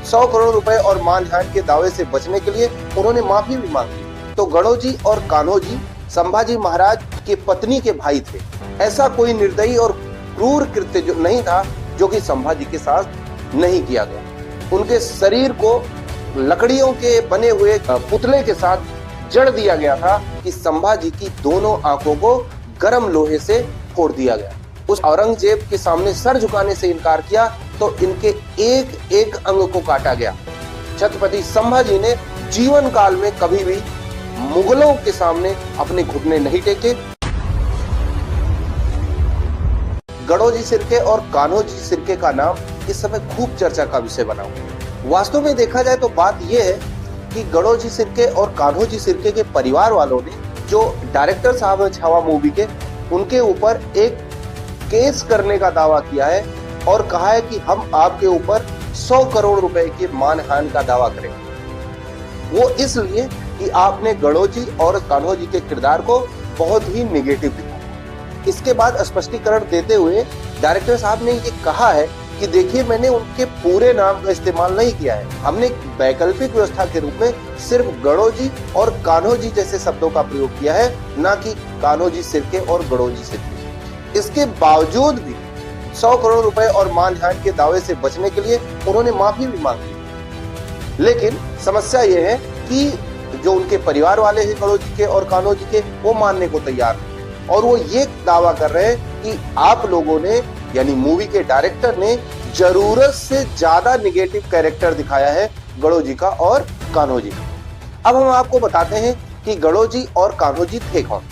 100 करोड़ रुपए और मानहानि के दावे से बचने के लिए उन्होंने माफी भी मांगी। तो गणोजी और कान्होजी संभाजी महाराज की पत्नी के भाई थे। ऐसा कोई निर्दयी और क्रूर कृत्य जो नहीं था जो कि संभाजी के साथ नहीं किया गया। उनके शरीर को लकड़ियों के बने हुए पुतले के साथ जड़ दिया गया था कि संभाजी की दोनों आंखों को गर्म लोहे से फोड़ दिया गया। उस औरंगजेब के सामने सर झुकाने से इनकार किया तो इनके एक एक अंग को काटा गया। छत्रपति संभाजी ने जीवन काल में कभी भी मुगलों के सामने अपने घुटने नहीं टेके। गणोजी सिरके और कान्होजी सिरके का नाम इस समय खूब चर्चा का विषय बना हुआ। वास्तव में देखा जाए तो बात यह है कि गणोजी सिरके और कान्होजी सिरके के परिवार वालों ने जो डायरेक्टर साहब हैं छावा मूवी के, उनके ऊपर एक केस करने का दावा किया है और कहा है कि हम आपके ऊपर 100 करोड़ रुपए के मानहानि का दावा करेंगे। वो इसलिए कि आपने गणोजी और कान्होजी के किरदार को बहुत ही नेगेटिव दिखाया। इसके बाद स्पष्टीकरण देते हुए डायरेक्टर साहब ने ये कहा है कि देखिए, मैंने उनके पूरे नाम का इस्तेमाल नहीं किया है। हमने वैकल्पिक व्यवस्था के रूप में सिर्फ गणोजी और कान्होजी जैसे शब्दों का प्रयोग किया है, ना कि कान्होजी सिरके और गणोजी सिरके। इसके बावजूद भी 100 करोड़ रुपए और मानहानि के दावे से बचने के लिए उन्होंने माफी भी मांगी। लेकिन समस्या यह है कि जो उनके परिवार वाले हैं गणोजी के और कान्होजी के, वो मानने को तैयार नहीं और वो ये दावा कर रहे हैं कि आप लोगों ने, यानी मूवी के डायरेक्टर ने, जरूरत से ज्यादा निगेटिव कैरेक्टर दिखाया है गणोजी का और कान्होजी का। अब हम आपको बताते हैं कि गणोजी और कान्होजी थे कौन।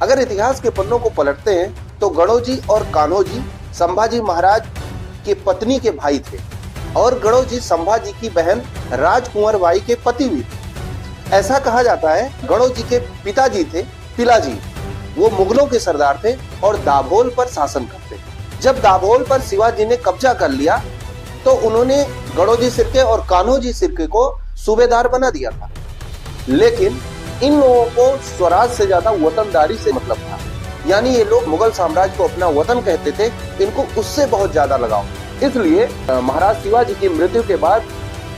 अगर इतिहास के पन्नों को पलटते हैं तो गणोजी और कान्होजी संभाजी महाराज की पत्नी के भाई थे और गणोजी संभाजी की बहन राजकुंवर बाई के पति भी थे। ऐसा कहा जाता है गणोजी के पिताजी थे पिलाजी, वो मुगलों के सरदार थे और दाभोल पर शासन करते थे। जब दाभोल पर शिवाजी ने कब्जा कर लिया तो उन्होंने गणोजी सिरके और कान्होजी सिरके को सूबेदार बना दिया था। लेकिन इन लोगों को स्वराज से ज्यादा वतनदारी से मतलब था, यानी ये लोग मुगल साम्राज्य को अपना वतन कहते थे, इनको उससे बहुत ज्यादा लगाव। इसलिए महाराज शिवाजी की मृत्यु के बाद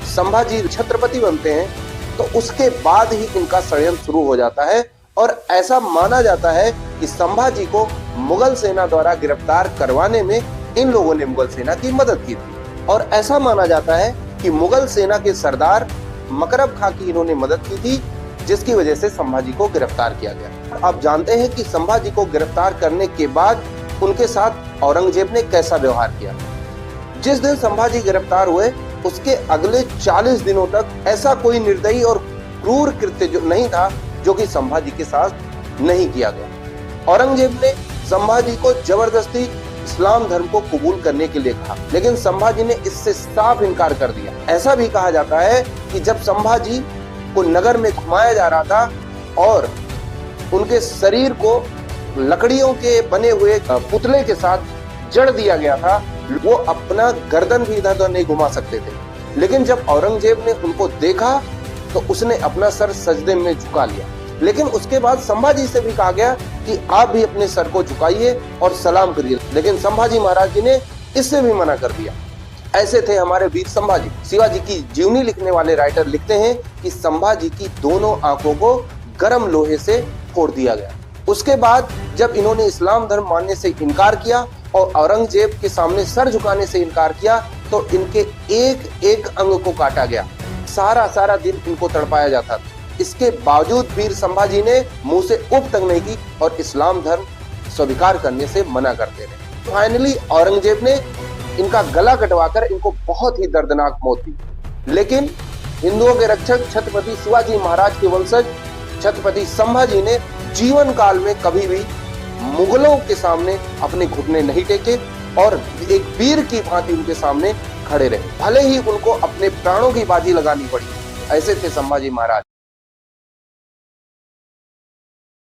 संभाजी छत्रपति बनते हैं तो उसके बाद ही इनका षड्यंत्र शुरू हो जाता है और ऐसा माना जाता है कि संभाजी को मुगल सेना द्वारा गिरफ्तार करवाने में इन लोगों ने मुगल सेना की मदद की थी और ऐसा माना जाता है कि मुगल सेना के सरदार मकरब खां की इन्होंने मदद की थी, जिसकी वजह से संभाजी को गिरफ्तार किया गया। आप जानते हैं कि संभाजी को गिरफ्तार करने के बाद उनके साथ औरंगजेब ने कैसा व्यवहार किया। जिस दिन संभाजी गिरफ्तार हुए उसके अगले 40 दिनों तक ऐसा कोई निर्दयी और क्रूर कृत्य जो नहीं था जो कि संभाजी के साथ नहीं किया गया। औरंगजेब ने संभाजी को जबरदस्ती इस्लाम धर्म को कबूल करने के लिए कहा, लेकिन संभाजी ने इससे साफ इनकार कर दिया। ऐसा भी कहा जाता है कि जब संभाजी को नगर में घुमाया जा रहा था और उनके शरीर को लकड़ियों के बने हुए पुतले के साथ जड़ दिया गया था, वो अपना गर्दन भी इधर उधर नहीं घुमा सकते थे। लेकिन जब औरंगजेब ने उनको देखा तो उसने अपना सर सजदे में झुका लिया। लेकिन उसके बाद संभाजी से भी कहा गया कि आप भी अपने सर को झुकाइए और सलाम करिए, लेकिन संभाजी महाराज जी ने इससे भी मना कर दिया। ऐसे थे हमारे वीर संभाजी। शिवाजी की जीवनी लिखने वाले राइटर लिखते हैं कि संभाजी की दोनों आंखों को गर्म लोहे से फोड़ दिया गया। उसके बाद जब इन्होंने इस्लाम धर्म मानने से इनकार किया और औरंगजेब के सामने सर झुकाने से इनकार किया तो इनके एक एक अंग को काटा गया। सारा दिन इनको तड़पाया जाता था। इसके बावजूद वीर संभाजी ने मुंह से उफ तक नहीं की और इस्लाम धर्म स्वीकार करने से मना करते रहे। फाइनली औरंगजेब ने इनका गला कटवाकर इनको बहुत ही दर्दनाक मौत दी। लेकिन हिंदुओं के रक्षक छत्रपति शिवाजी महाराज के वंशज छत्रपति संभाजी ने जीवन काल में कभी भी मुगलों के सामने अपने घुटने नहीं टेके और एक वीर की भांति उनके सामने खड़े रहे, भले ही उनको अपने प्राणों की बाजी लगानी पड़ी। ऐसे थे संभाजी महाराज।